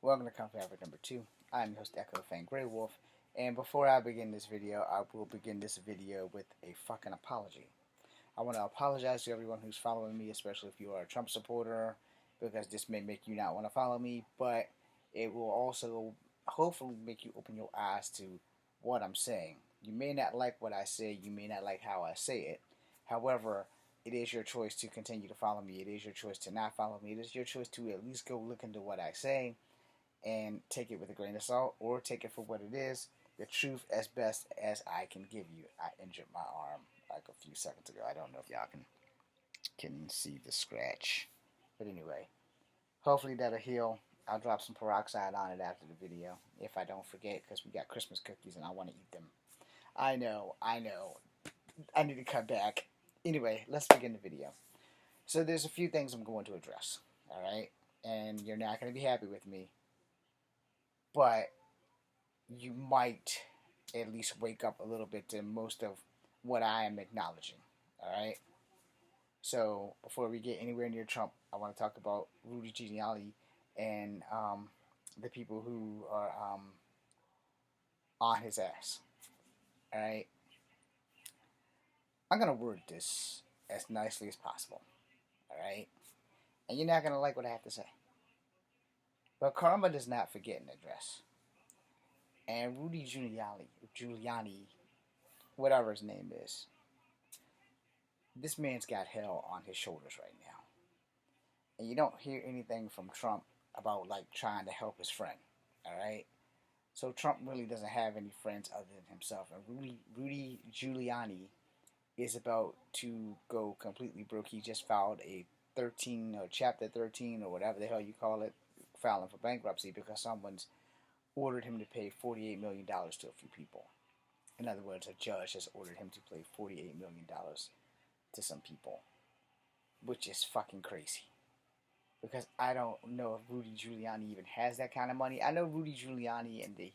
Welcome to Comfort Fabric number 2. I'm your host Echo Fan Grey Wolf, and before I begin this video, I will begin this video with a fucking apology. I want to apologize to everyone who's following me, especially if you are a Trump supporter, because this may make you not want to follow me, but it will also hopefully make you open your eyes to what I'm saying. You may not like what I say, you may not like how I say it. However, it is your choice to continue to follow me. It is your choice to not follow me. It is your choice to at least go look into what I say and take it with a grain of salt, or take it for what it is, the truth as best as I can give you. I injured my arm like a few seconds ago. I don't know if y'all can see the scratch, but anyway, hopefully that'll heal. I'll drop some peroxide on it after the video if I don't forget, because we got Christmas cookies and I want to eat them. I know. I need to cut back. Anyway, let's begin the video. So there's a few things I'm going to address, alright? And you're not going to be happy with me, but you might at least wake up a little bit to most of what I am acknowledging, alright? So before we get anywhere near Trump, I want to talk about Rudy Giuliani and the people who are on his ass, alright? I'm going to word this as nicely as possible, alright? And you're not going to like what I have to say. But karma does not forget an address. And Rudy Giuliani, whatever his name is, this man's got hell on his shoulders right now. And you don't hear anything from Trump about like trying to help his friend, alright? So Trump really doesn't have any friends other than himself. And Rudy Giuliani is about to go completely broke. He just filed a Chapter 13 or whatever the hell you call it, filing for bankruptcy because someone's ordered him to pay $48 million to a few people. In other words, a judge has ordered him to pay $48 million to some people, which is fucking crazy. Because I don't know if Rudy Giuliani even has that kind of money. I know Rudy Giuliani in the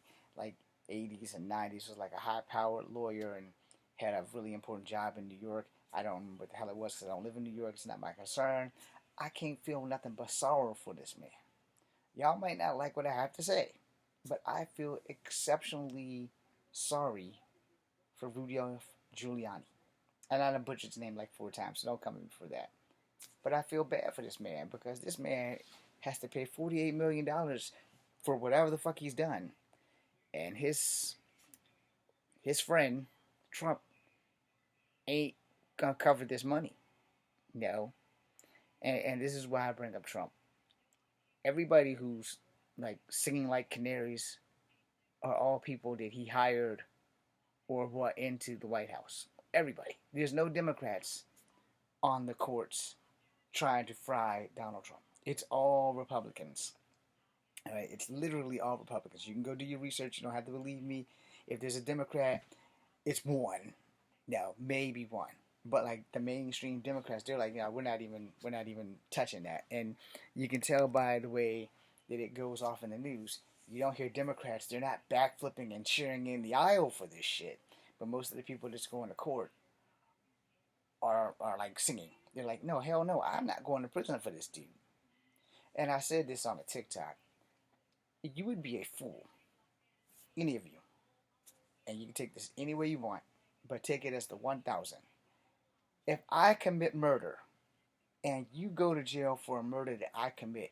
80s and 90s was like a high-powered lawyer and had a really important job in New York. I don't remember what the hell it was because I don't live in New York. It's not my concern. I can't feel nothing but sorrow for this man. Y'all might not like what I have to say, but I feel exceptionally sorry for Rudolph Giuliani. And I done butchered his name like 4 times, so don't come at me for that. But I feel bad for this man because this man has to pay $48 million for whatever the fuck he's done. And his friend, Trump, ain't gonna cover this money. No. And this is why I bring up Trump. Everybody who's singing like canaries are all people that he hired or brought into the White House. Everybody. There's no Democrats on the courts trying to fry Donald Trump. It's all Republicans. All right? It's literally all Republicans. You can go do your research. You don't have to believe me. If there's a Democrat, it's one. No, maybe one. But the mainstream Democrats, they're like, we're not even touching that. And you can tell by the way that it goes off in the news. You don't hear Democrats, they're not backflipping and cheering in the aisle for this shit. But most of the people that's going to court are singing. They're like, no, hell no, I'm not going to prison for this dude. And I said this on a TikTok. You would be a fool, any of you. And you can take this any way you want, but take it as the 1,000. If I commit murder and you go to jail for a murder that I commit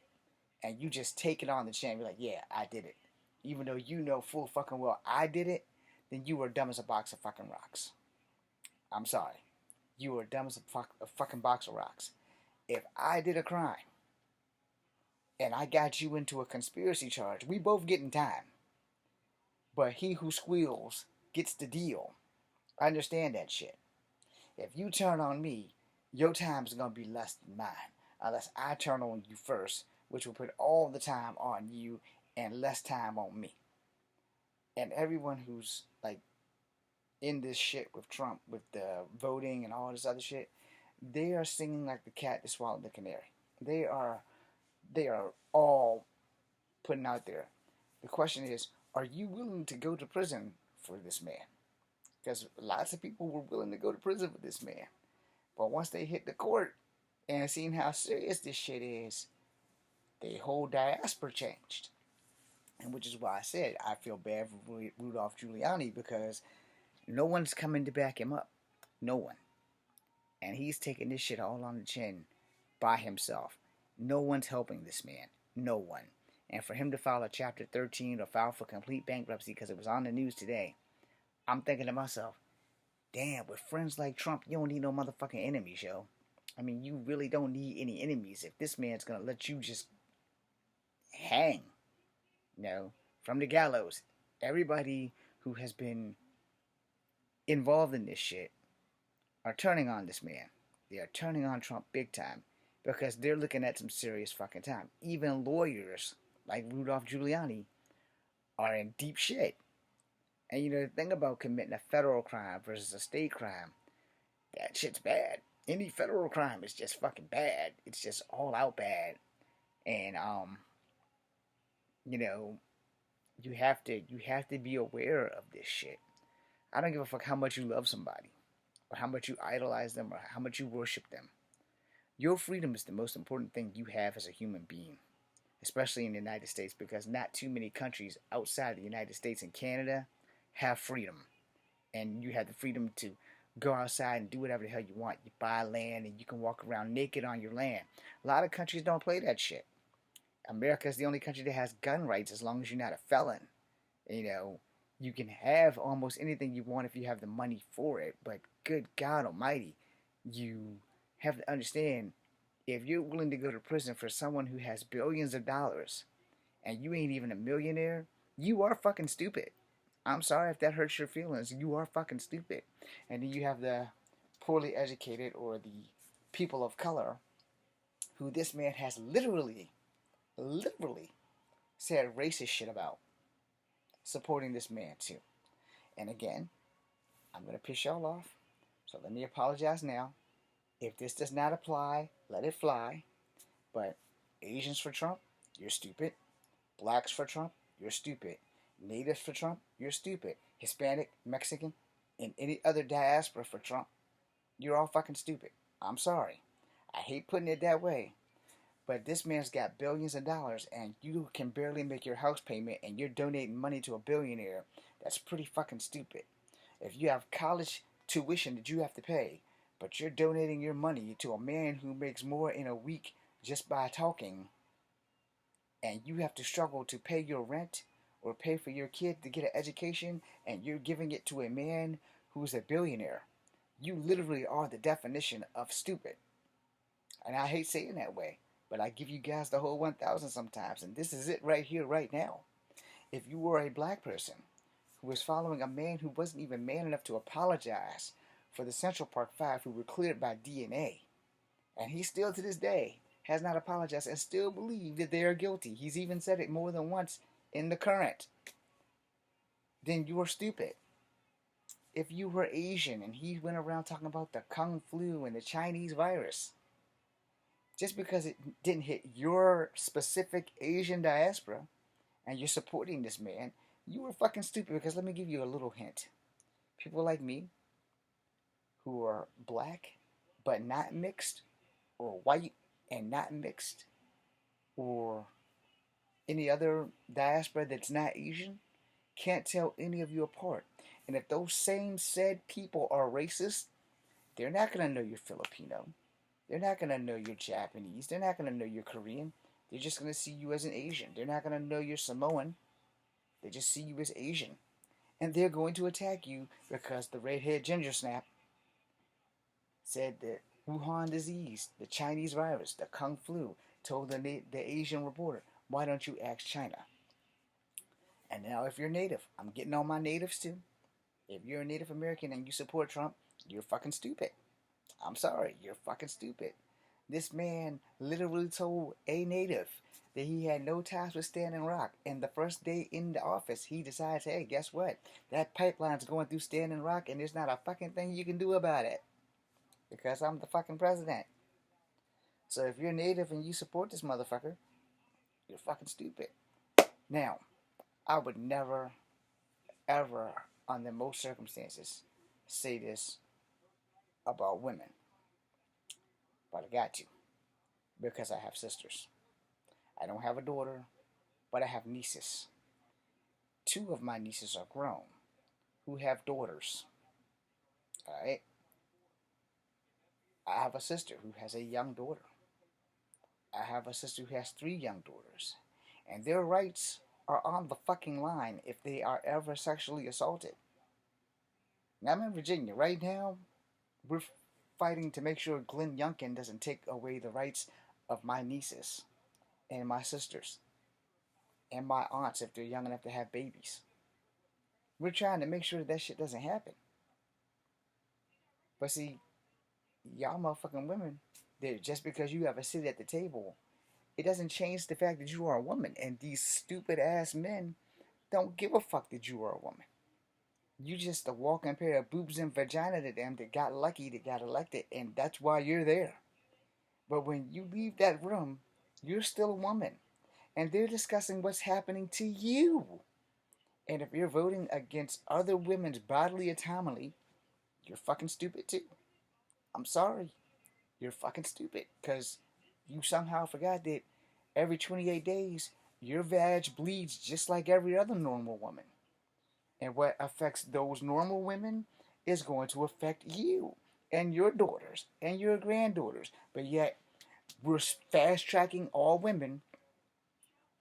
and you just take it on the chin, you're like, yeah, I did it. Even though you know full fucking well I did it, then you were dumb as a box of fucking rocks. I'm sorry. You were dumb as a fucking box of rocks. If I did a crime and I got you into a conspiracy charge, we both getting time. But he who squeals gets the deal. I understand that shit. If you turn on me, your time's going to be less than mine. Unless I turn on you first, which will put all the time on you and less time on me. And everyone who's in this shit with Trump, with the voting and all this other shit, they are singing like the cat that swallowed the canary. They are all putting out there. The question is, are you willing to go to prison for this man? Because lots of people were willing to go to prison for this man. But once they hit the court and seen how serious this shit is, the whole diaspora changed. And which is why I said I feel bad for Rudolph Giuliani, because no one's coming to back him up. No one. And he's taking this shit all on the chin by himself. No one's helping this man. No one. And for him to file a Chapter 13 or file for complete bankruptcy because it was on the news today, I'm thinking to myself, damn, with friends like Trump, you don't need no motherfucking enemies, yo. I mean, you really don't need any enemies if this man's gonna let you just hang, from the gallows. Everybody who has been involved in this shit are turning on this man. They are turning on Trump big time because they're looking at some serious fucking time. Even lawyers like Rudolph Giuliani are in deep shit. And the thing about committing a federal crime versus a state crime, that shit's bad. Any federal crime is just fucking bad. It's just all out bad. And you know, you have to be aware of this shit. I don't give a fuck how much you love somebody, or how much you idolize them, or how much you worship them. Your freedom is the most important thing you have as a human being, especially in the United States, because not too many countries outside the United States and Canada have freedom. And you have the freedom to go outside and do whatever the hell you want. You buy land and you can walk around naked on your land. A lot of countries don't play that shit. America is the only country that has gun rights as long as you're not a felon. You can have almost anything you want if you have the money for it. But good God almighty, you have to understand, if you're willing to go to prison for someone who has billions of dollars and you ain't even a millionaire, you are fucking stupid. I'm sorry if that hurts your feelings. You are fucking stupid. And then you have the poorly educated or the people of color who this man has literally said racist shit about, supporting this man too. And again, I'm going to piss y'all off. So let me apologize now. If this does not apply, let it fly. But Asians for Trump, you're stupid. Blacks for Trump, you're stupid. Natives for Trump, you're stupid. Hispanic, Mexican, and any other diaspora for Trump, you're all fucking stupid. I'm sorry. I hate putting it that way. But this man's got billions of dollars and you can barely make your house payment and you're donating money to a billionaire. That's pretty fucking stupid. If you have college tuition that you have to pay, but you're donating your money to a man who makes more in a week just by talking, and you have to struggle to pay your rent or pay for your kid to get an education, and you're giving it to a man who's a billionaire, you literally are the definition of stupid. And I hate saying that way, but I give you guys the whole 1,000 sometimes, and this is it right here, right now. If you were a black person who was following a man who wasn't even man enough to apologize for the Central Park Five who were cleared by DNA, and he still to this day has not apologized and still believes that they are guilty. He's even said it more than once in the current. Then you are stupid. If you were Asian and he went around talking about the Kung flu and the Chinese virus, just because it didn't hit your specific Asian diaspora and you're supporting this man, you were fucking stupid. Because let me give you a little hint. People like me who are black but not mixed, or white and not mixed, or any other diaspora that's not Asian, can't tell any of you apart. And if those same said people are racist, they're not going to know you're Filipino. They're not going to know you're Japanese. They're not going to know you're Korean. They're just going to see you as an Asian. They're not going to know you're Samoan. They just see you as Asian. And they're going to attack you because the redhead ginger snap said that Wuhan disease, the Chinese virus, the Kung flu, told the Asian reporter, why don't you ask China? And now if you're Native, I'm getting all my natives too. If you're a Native American and you support Trump, you're fucking stupid. I'm sorry, you're fucking stupid. This man literally told a native that he had no ties with Standing Rock. And the first day in the office, he decides, hey, guess what? That pipeline's going through Standing Rock and there's not a fucking thing you can do about it. Because I'm the fucking president. So if you're Native and you support this motherfucker, you're fucking stupid. Now, I would never, ever, under most circumstances, say this about women. But I got to. Because I have sisters. I don't have a daughter, but I have nieces. Two of my nieces are grown who have daughters. Alright? I have a sister who has a young daughter. I have a sister who has three young daughters. And their rights are on the fucking line if they are ever sexually assaulted. Now, I'm in Virginia. Right now, we're fighting to make sure Glenn Youngkin doesn't take away the rights of my nieces and my sisters and my aunts if they're young enough to have babies. We're trying to make sure that shit doesn't happen. But see, y'all motherfucking women, just because you have a seat at the table, it doesn't change the fact that you are a woman. And these stupid ass men don't give a fuck that you are a woman. You just a walking pair of boobs and vagina to them that got lucky, that got elected, and that's why you're there. But when you leave that room, you're still a woman. And they're discussing what's happening to you. And if you're voting against other women's bodily autonomy, you're fucking stupid too. I'm sorry. You're fucking stupid. Because you somehow forgot that every 28 days, your vag bleeds just like every other normal woman. And what affects those normal women is going to affect you and your daughters and your granddaughters. But yet, we're fast tracking all women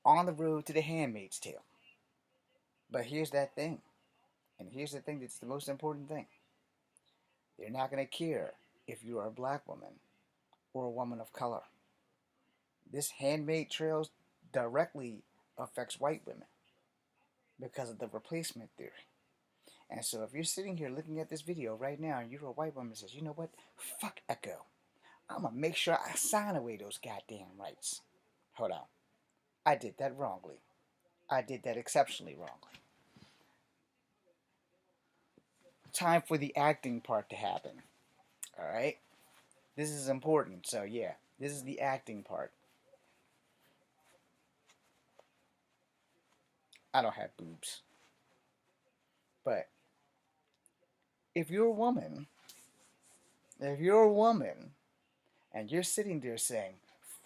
on the road to the Handmaid's Tale. But here's that thing. And here's the thing that's the most important thing. They're not going to care if you are a black woman or a woman of color. This handmaid trail directly affects white women because of the replacement theory. And so if you're sitting here looking at this video right now and you're a white woman that says, you know what, fuck Echo. I'm going to make sure I sign away those goddamn rights. Hold on. I did that wrongly. I did that exceptionally wrongly. Time for the acting part to happen. Alright? This is important. So yeah, this is the acting part. I don't have boobs. But if you're a woman, and you're sitting there saying,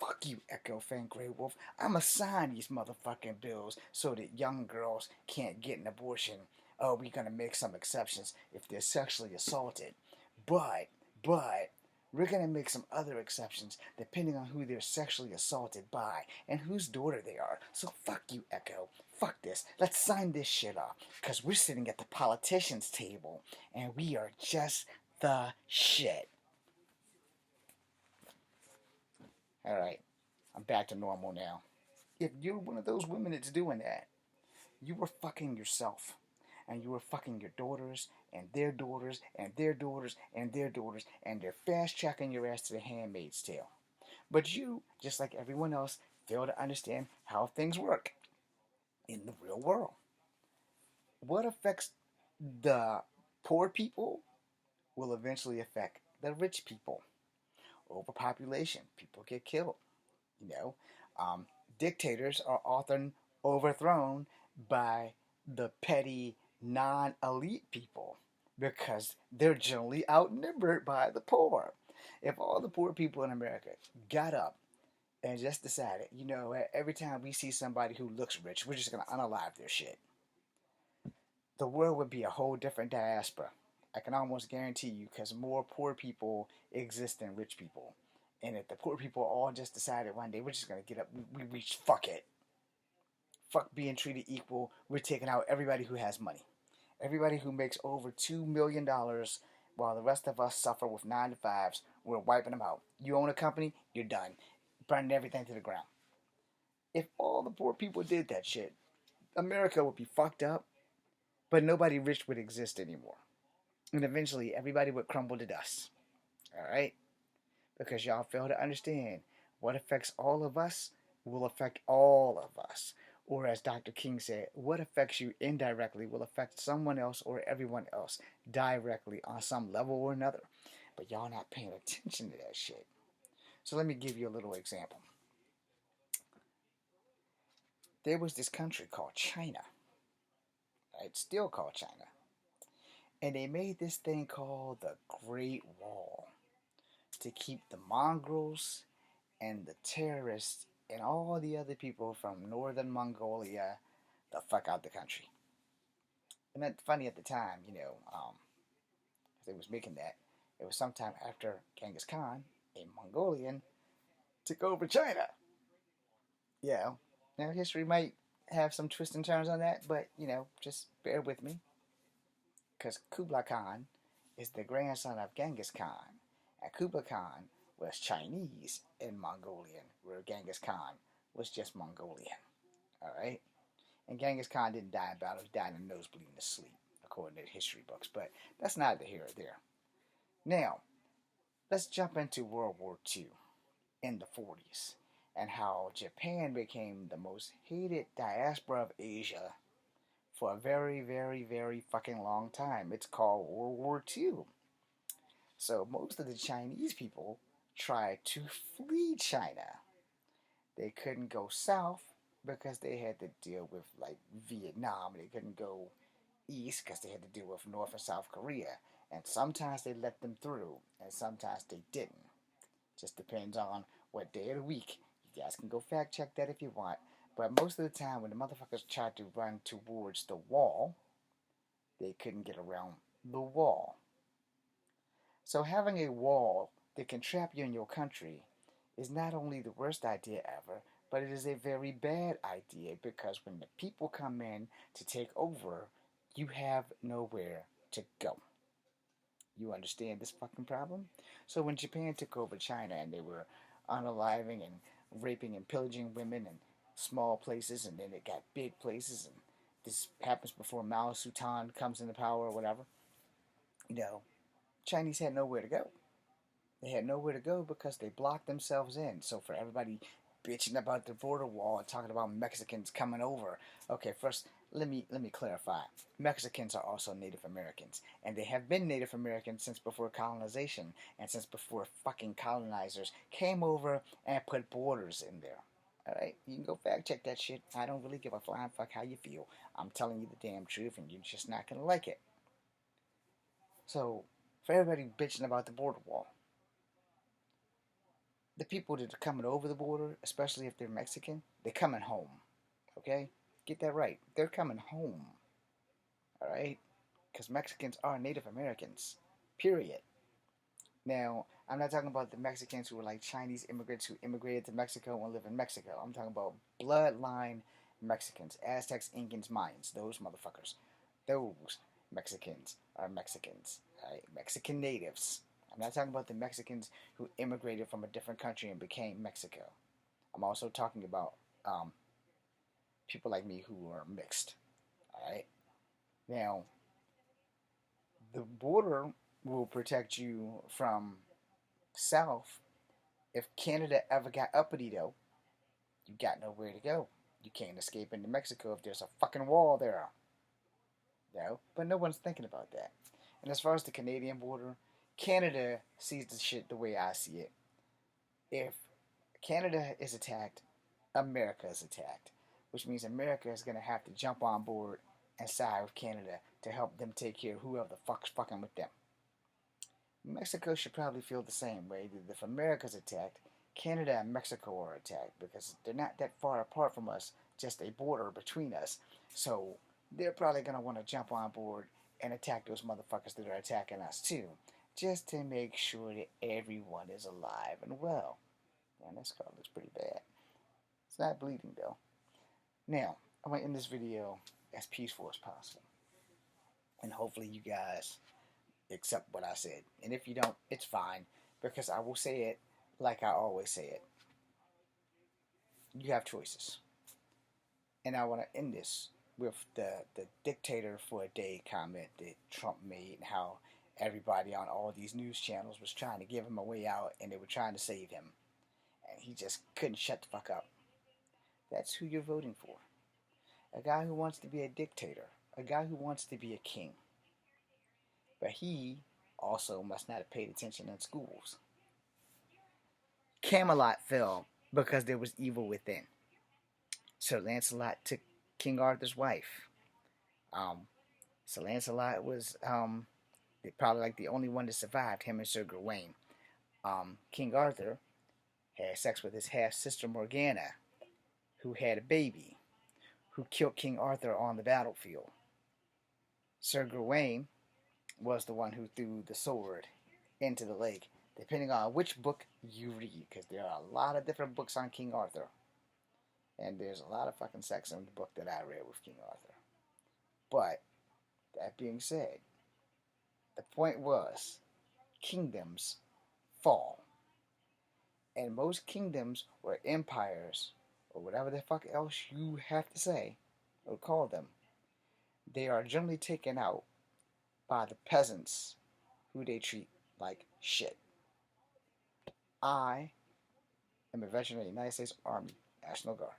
fuck you, Echo Fan Grey Wolf, I'ma sign these motherfucking bills so that young girls can't get an abortion. Oh, we're gonna make some exceptions if they're sexually assaulted. But, we're gonna make some other exceptions depending on who they're sexually assaulted by and whose daughter they are. So fuck you, Echo. Fuck this. Let's sign this shit off. Because we're sitting at the politicians' table and we are just the shit. Alright, I'm back to normal now. If you're one of those women that's doing that, you were fucking yourself. And you were fucking your daughters, and their daughters, and their daughters, and their daughters, and they're fast tracking your ass to the Handmaid's Tale. But you, just like everyone else, fail to understand how things work in the real world. What affects the poor people will eventually affect the rich people. Overpopulation, people get killed. You know, dictators are often overthrown by the petty non-elite people because they're generally outnumbered by the poor. If all the poor people in America got up and just decided, you know, every time we see somebody who looks rich, we're just going to unalive their shit, the world would be a whole different diaspora. I can almost guarantee you, because more poor people exist than rich people. And if the poor people all just decided one day, we're just going to get up, we fuck it. Fuck being treated equal. We're taking out everybody who has money. Everybody who makes over $2 million while the rest of us suffer with 9 to 5s, we're wiping them out. You own a company, you're done. Burning everything to the ground. If all the poor people did that shit, America would be fucked up, but nobody rich would exist anymore. And eventually everybody would crumble to dust. Alright? Because y'all fail to understand what affects all of us will affect all of us. Or as Dr. King said, what affects you indirectly will affect someone else or everyone else directly on some level or another. But y'all not paying attention to that shit. So let me give you a little example. There was this country called China. It's still called China. And they made this thing called the Great Wall to keep the mongrels and the terrorists and all the other people from northern Mongolia the fuck out the country. And that's funny at the time, as they was making that, it was sometime after Genghis Khan, a Mongolian, took over China. Yeah. Now history might have some twists and turns on that, but just bear with me, because Kublai Khan is the grandson of Genghis Khan, and Kublai Khan was Chinese and Mongolian, where Genghis Khan was just Mongolian. All right. And Genghis Khan didn't die in battle; he died in a nosebleed in his sleep, according to history books. But that's neither here or there. Now, let's jump into World War II in the 40s and how Japan became the most hated diaspora of Asia for a very, very, very fucking long time. It's called World War II. So most of the Chinese people tried to flee China. They couldn't go south because they had to deal with like Vietnam. They couldn't go east because they had to deal with North and South Korea. And sometimes they let them through, and sometimes they didn't. Just depends on what day of the week. You guys can go fact check that if you want. But most of the time, when the motherfuckers tried to run towards the wall, they couldn't get around the wall. So having a wall that can trap you in your country is not only the worst idea ever, but it is a very bad idea because when the people come in to take over, you have nowhere to go. You understand this fucking problem? So when Japan took over China and they were unaliving and raping and pillaging women in small places, and then it got big places, and this happens before Mao Zedong comes into power or whatever, you know, Chinese had nowhere to go. They had nowhere to go because they blocked themselves in. So for everybody bitching about the border wall and talking about Mexicans coming over, okay, first let me clarify. Mexicans are also Native Americans, and they have been Native Americans since before colonization and since before fucking colonizers came over and put borders in there. All right, you can go fact check that shit. I don't really give a flying fuck how you feel. I'm telling you the damn truth, and you're just not gonna like it. So for everybody bitching about the border wall, the people that are coming over the border, especially if they're Mexican, they're coming home. Okay? Get that right. They're coming home. All right? Because Mexicans are Native Americans. Period. Now, I'm not talking about the Mexicans who were like Chinese immigrants who immigrated to Mexico and live in Mexico. I'm talking about bloodline Mexicans, Aztecs, Incans, Mayans, those motherfuckers. Those Mexicans are Mexicans. Right? Mexican natives. I'm not talking about the Mexicans who immigrated from a different country and became Mexico. I'm also talking about people like me who are mixed. All right. Now, the border will protect you from south. If Canada ever got uppity, though, you got nowhere to go. You can't escape into Mexico if there's a fucking wall there. No, but no one's thinking about that. And as far as the Canadian border, Canada sees the shit the way I see it. If Canada is attacked, America is attacked, which means America is going to have to jump on board and side with Canada to help them take care of whoever the fuck's fucking with them. Mexico should probably feel the same way that if America's attacked, Canada and Mexico are attacked because they're not that far apart from us, just a border between us. So they're probably going to want to jump on board and attack those motherfuckers that are attacking us too, just to make sure that everyone is alive and well. Man, that scar looks pretty bad. It's not bleeding though. Now, I want to end this video as peaceful as possible. And hopefully you guys accept what I said. And if you don't, it's fine. Because I will say it like I always say it. You have choices. And I want to end this with the dictator for a day comment that Trump made and how everybody on all these news channels was trying to give him a way out and they were trying to save him. And he just couldn't shut the fuck up. That's who you're voting for. A guy who wants to be a dictator. A guy who wants to be a king. But he also must not have paid attention in schools. Camelot fell because there was evil within. Sir Lancelot took King Arthur's wife. Sir Lancelot was probably like the only one that survived, him and Sir Gawain. King Arthur had sex with his half-sister Morgana, who had a baby, who killed King Arthur on the battlefield. Sir Gawain was the one who threw the sword into the lake, depending on which book you read, because there are a lot of different books on King Arthur. And there's a lot of fucking sex in the book that I read with King Arthur. But, that being said, the point was kingdoms fall. And most kingdoms or empires, or whatever the fuck else you have to say, or call them, they are generally taken out by the peasants who they treat like shit. I am a veteran of the United States Army National Guard.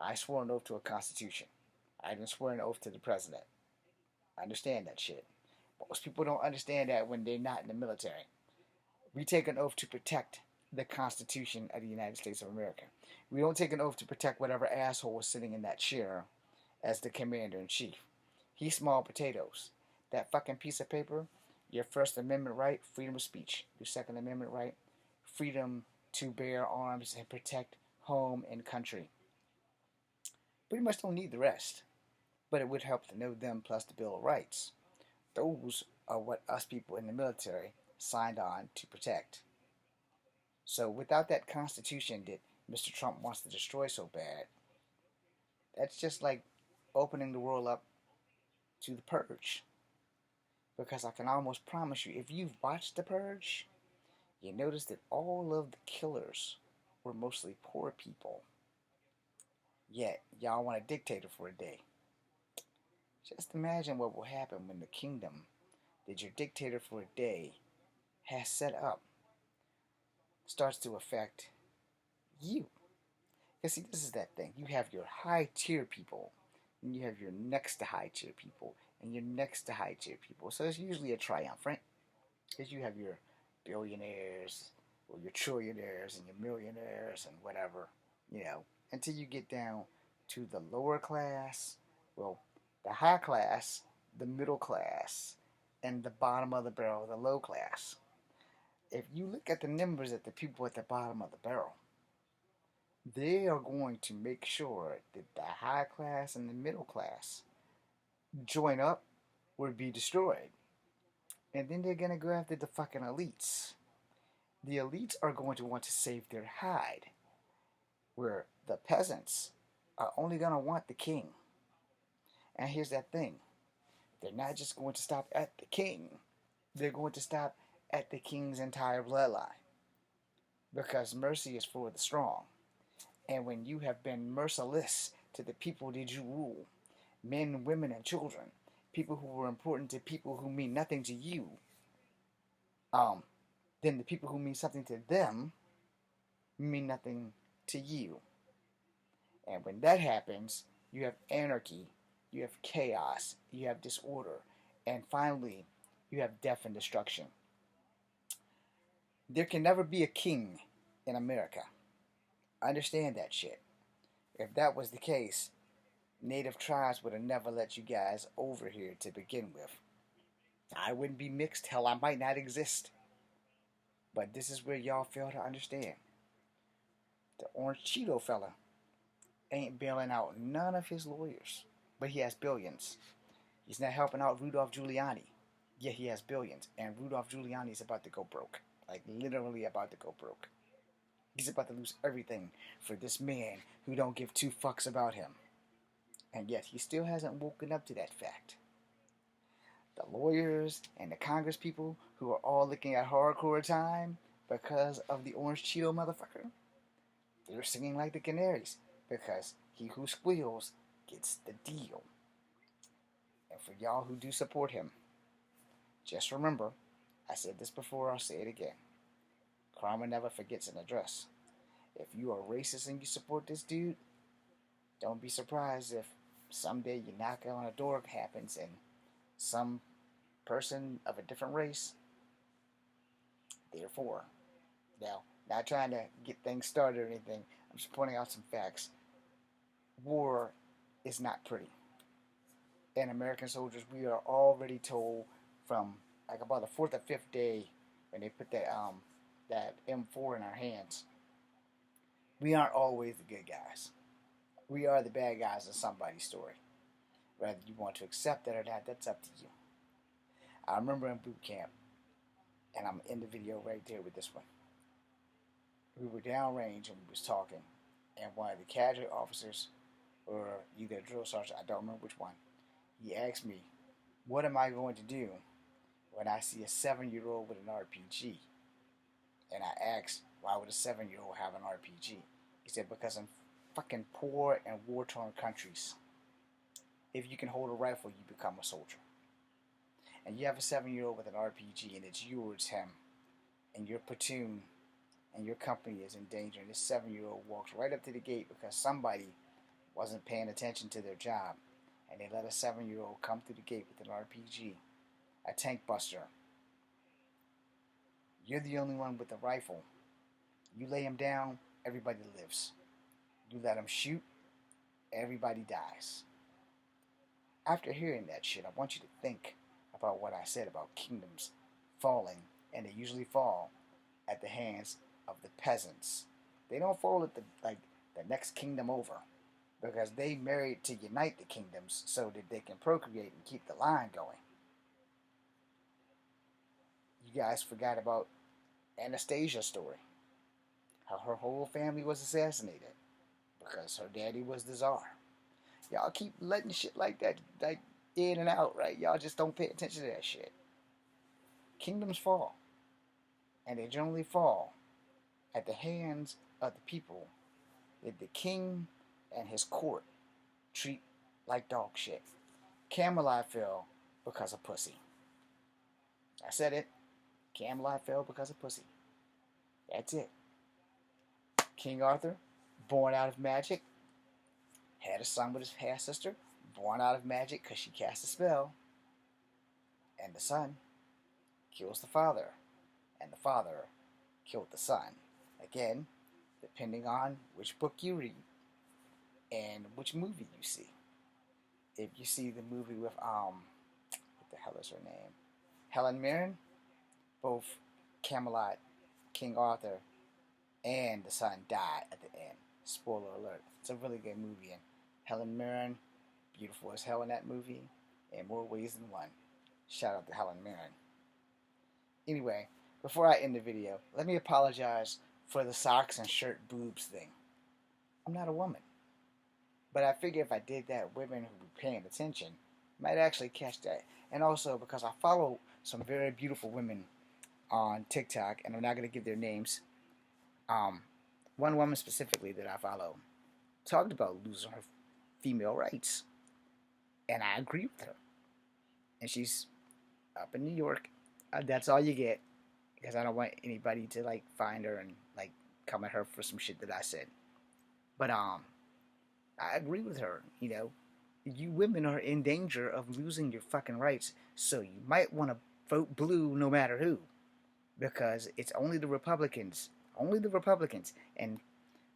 I swore an oath to a constitution. I even swore an oath to the president. I understand that shit. Most people don't understand that when they're not in the military. We take an oath to protect the Constitution of the United States of America. We don't take an oath to protect whatever asshole is sitting in that chair as the commander-in-chief. He's small potatoes. That fucking piece of paper, your First Amendment right, freedom of speech. Your Second Amendment right, freedom to bear arms and protect home and country. Pretty much don't need the rest. But it would help to know them plus the Bill of Rights. Those are what us people in the military signed on to protect. So without that Constitution that Mr. Trump wants to destroy so bad, that's just like opening the world up to the Purge. Because I can almost promise you, if you've watched the Purge, you notice that all of the killers were mostly poor people. Yet, y'all want a dictator for a day. Just imagine what will happen when the kingdom that your dictator for a day has set up starts to affect you. Because see, this is that thing. You have your high tier people, and you have your next to high tier people, and your next to high tier people. So it's usually a triumvirate. Because you have your billionaires, or your trillionaires, and your millionaires, and whatever, until you get down to the lower class, well, the high class, the middle class, and the bottom of the barrel, the low class. If you look at the numbers at the people at the bottom of the barrel, they are going to make sure that the high class and the middle class join up or be destroyed. And then they're going to go after the fucking elites. The elites are going to want to save their hide, where the peasants are only going to want the king. And here's that thing. They're not just going to stop at the king. They're going to stop at the king's entire bloodline. Because mercy is for the strong. And when you have been merciless to the people that you rule, men, women, and children, people who were important to people who mean nothing to you, then the people who mean something to them mean nothing to you. And when that happens, you have anarchy, you have chaos, you have disorder, and finally, you have death and destruction. There can never be a king in America. Understand that shit. If that was the case, native tribes would have never let you guys over here to begin with. I wouldn't be mixed. Hell, I might not exist. But this is where y'all fail to understand. The Orange Cheeto fella ain't bailing out none of his lawyers. But he has billions. He's not helping out Rudolph Giuliani. Yet he has billions. And Rudolph Giuliani is about to go broke. Like, literally about to go broke. He's about to lose everything for this man who don't give two fucks about him. And yet he still hasn't woken up to that fact. The lawyers and the Congress people who are all looking at hardcore time because of the Orange Cheeto motherfucker, they're singing like the canaries because he who squeals gets the deal. And for y'all who do support him, just remember, I said this before, I'll say it again. Karma never forgets an address. If you are racist and you support this dude, don't be surprised if someday you knock on a door happens and some person of a different race, therefore. Now, not trying to get things started or anything, I'm just pointing out some facts. War is not pretty. And American soldiers, we are already told from like about the fourth or fifth day when they put that M4 in our hands, we aren't always the good guys. We are the bad guys in somebody's story. Whether you want to accept that or not, that's up to you. I remember in boot camp, and I'm in the video right there with this one. We were downrange and we was talking, and one of the cadre officers, or either a drill sergeant, I don't remember which one, he asked me, what am I going to do when I see a 7-year-old with an RPG? And I asked, why would a 7-year-old have an RPG? He said, because in fucking poor and war-torn countries, if you can hold a rifle, you become a soldier. And you have a 7-year-old with an RPG, and it's you or it's him, and your platoon and your company is in danger, and this 7-year-old walks right up to the gate because somebody wasn't paying attention to their job, and they let a 7-year-old come through the gate with an RPG, a tank buster. You're the only one with a rifle. You lay him down, everybody lives. You let him shoot, everybody dies. After hearing that shit, I want you to think about what I said about kingdoms falling, and they usually fall at the hands of the peasants. They don't fall at the next kingdom over, because they married to unite the kingdoms so that they can procreate and keep the line going. You guys forgot about Anastasia's story, how her whole family was assassinated because her daddy was the czar. Y'all keep letting shit like that in and out, right? Y'all just don't pay attention to that shit. Kingdoms fall, and they generally fall at the hands of the people that the king and his court treat like dog shit. Camelot fell because of pussy. I said it. Camelot fell because of pussy. That's it. King Arthur, born out of magic, had a son with his half-sister, born out of magic because she cast a spell, and the son kills the father, and the father killed the son. Again, depending on which book you read and which movie you see. If you see the movie with what the hell is her name? Helen Mirren, both Camelot, King Arthur, and the son died at the end. Spoiler alert. It's a really good movie, and Helen Mirren, beautiful as hell in that movie, in more ways than one. Shout out to Helen Mirren. Anyway, before I end the video, let me apologize for the socks and shirt boobs thing. I'm not a woman. But I figure if I did that, women who be paying attention might actually catch that. And also because I follow some very beautiful women on TikTok, and I'm not going to give their names. One woman specifically that I follow talked about losing her female rights. And I agree with her. And she's up in New York. That's all you get. Because I don't want anybody to find her and come at her for some shit that I said. But I agree with her. You women are in danger of losing your fucking rights. So you might want to vote blue no matter who. Because it's only the Republicans. Only the Republicans. And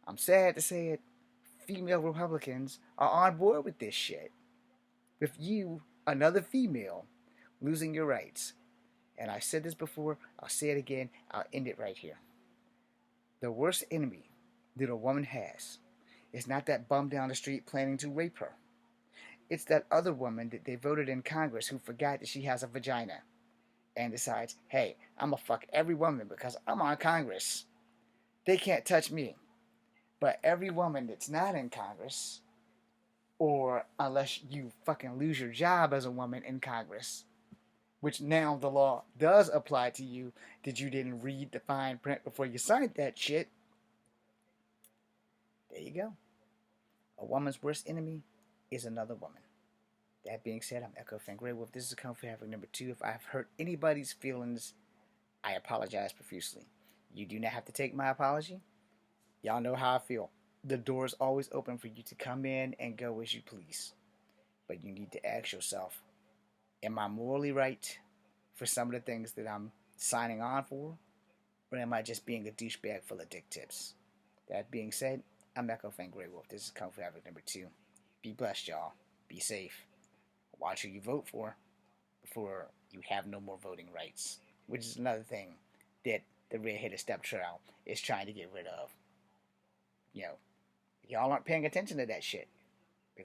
I'm sad to say it, female Republicans are on board with this shit. With you, another female, losing your rights. And I said this before, I'll say it again, I'll end it right here. The worst enemy that a woman has is not that bum down the street planning to rape her. It's that other woman that they voted in Congress who forgot that she has a vagina and decides, hey, I'm gonna fuck every woman because I'm on Congress. They can't touch me. But every woman that's not in Congress, or unless you fucking lose your job as a woman in Congress, which now the law does apply to you, that you didn't read the fine print before you signed that shit. There you go. A woman's worst enemy is another woman. That being said, I'm Echo Fan Grey Wolf. This is Kung Fu Havoc number 2. If I've hurt anybody's feelings, I apologize profusely. You do not have to take my apology. Y'all know how I feel. The door is always open for you to come in and go as you please. But you need to ask yourself, am I morally right for some of the things that I'm signing on for? Or am I just being a douchebag full of dick tips? That being said, I'm Echo Fan Grey Wolf. This is Kung Fu Havoc number 2. Be blessed, y'all. Be safe. Watch who you vote for before you have no more voting rights. Which is another thing that the red-headed stepchild is trying to get rid of. Y'all aren't paying attention to that shit.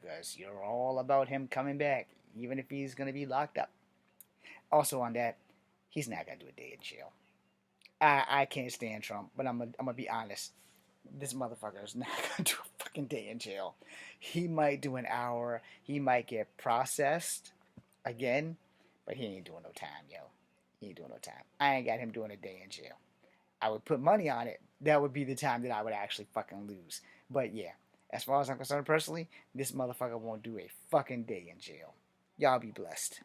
because you're all about him coming back, even if he's going to be locked up. Also on that, he's not going to do a day in jail. I can't stand Trump, but I'm gonna be honest. This motherfucker is not gonna do a fucking day in jail. He might do an hour. He might get processed again, but he ain't doing no time, yo. He ain't doing no time. I ain't got him doing a day in jail. I would put money on it. That would be the time that I would actually fucking lose. But yeah, as far as I'm concerned personally, this motherfucker won't do a fucking day in jail. Y'all be blessed.